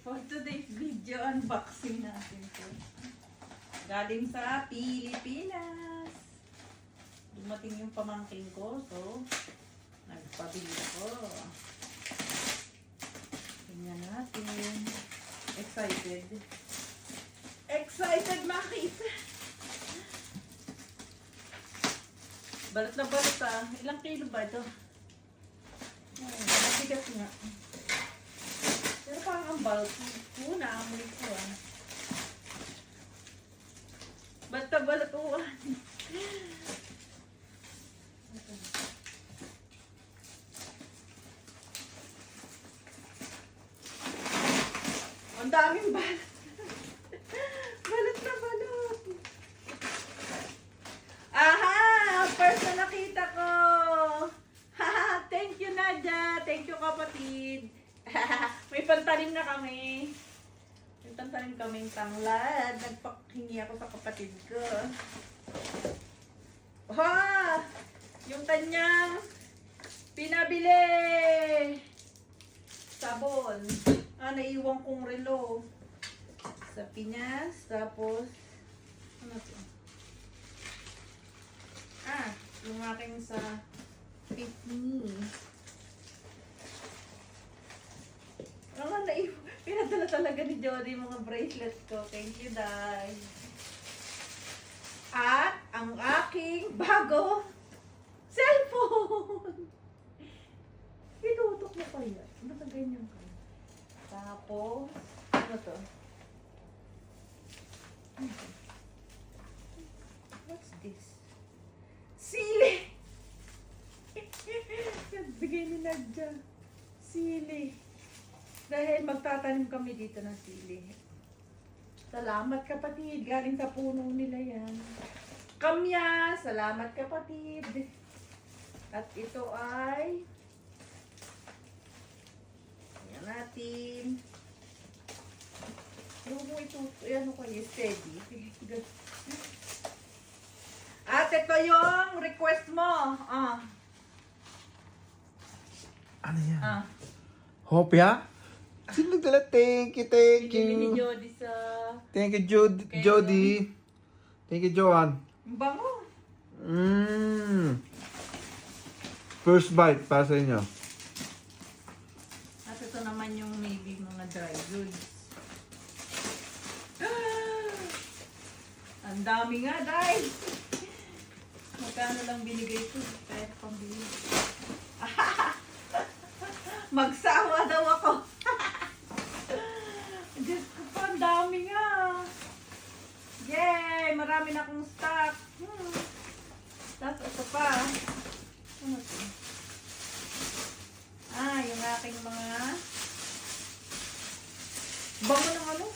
For today's video, unboxing natin to. Galing sa Pilipinas. Dumating yung pamangking ko, so nagpabili ako. Tingnan natin. Excited. Excited makita. Balat na balat ah. Ilang kilo ba ito? Matigas nga. Pero parang ang bulky. Naamoy ko ah. Balat na balat oh. Ang daming balat. Balat na balat. Aha! First na nakita ko. Thank you, Nadia. Thank you, kapatid. May pantanim na kami. May pantanim kaming tanglad. Nagpahingi ako sa kapatid ko. Ha! Yung kanyang pinabili. Sabon. Naiwan kong relo. Sa Pinas. Tapos, ano to? Yung aking sa Fit Me. Pinadala talaga ni Jody mga bracelets ko. Thank you, Day. At ang aking bago cellphone. Itutok mo kaya. Nakaganyan ka. Tapos, ano to? What's this? Sili! Nagbigay ni Nadia. Sili. Dahil magtatanim kami dito ng sili. Salamat kapatid. Galing sa puno nila yan. Kamya. Salamat kapatid. At ito ay ayan natin. Yung mo ito, ayan ko kayo, steady. At ito yung request mo. Ano yan? Hopya? Sino nagdala? Thank you, thank Bili ni you. Jody sa Thank you, Jody. Thank you, Joanne. bango. First bite para sa inyo. At ito naman yung maybe mga dry goods. Ang dami nga, Day. Magkano lang binigay ko? Kahit pambili. Magsawa daw ako. Diyos ko pa, ang dami nga. Yay! Marami na akong stock. Tapos ito pa. Ano ito? Yung aking mga bango ng ano?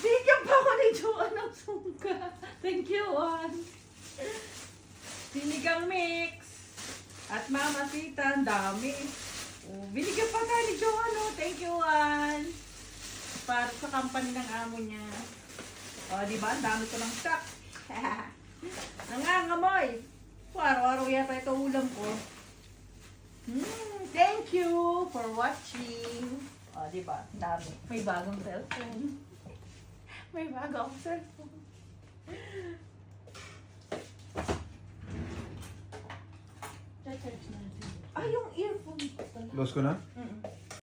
Bigyan pa ako ni Joanne ng sungka. Thank you, Juan. Sinigang mix. At Mama Sita, ang dami. Binigyan pa tayo ni Joanne. Thank you, Juan. Para sa company ng amo niya. Diba? Ang dami ko ng stock. Nangangamoy. Araw-araw yata ito ulam ko. Thank you for watching. Diba? Ang dami. May bagong cellphone. May bago akong cellphone. Cha-charge natin. Yung earphone ko pala. Boss ko na?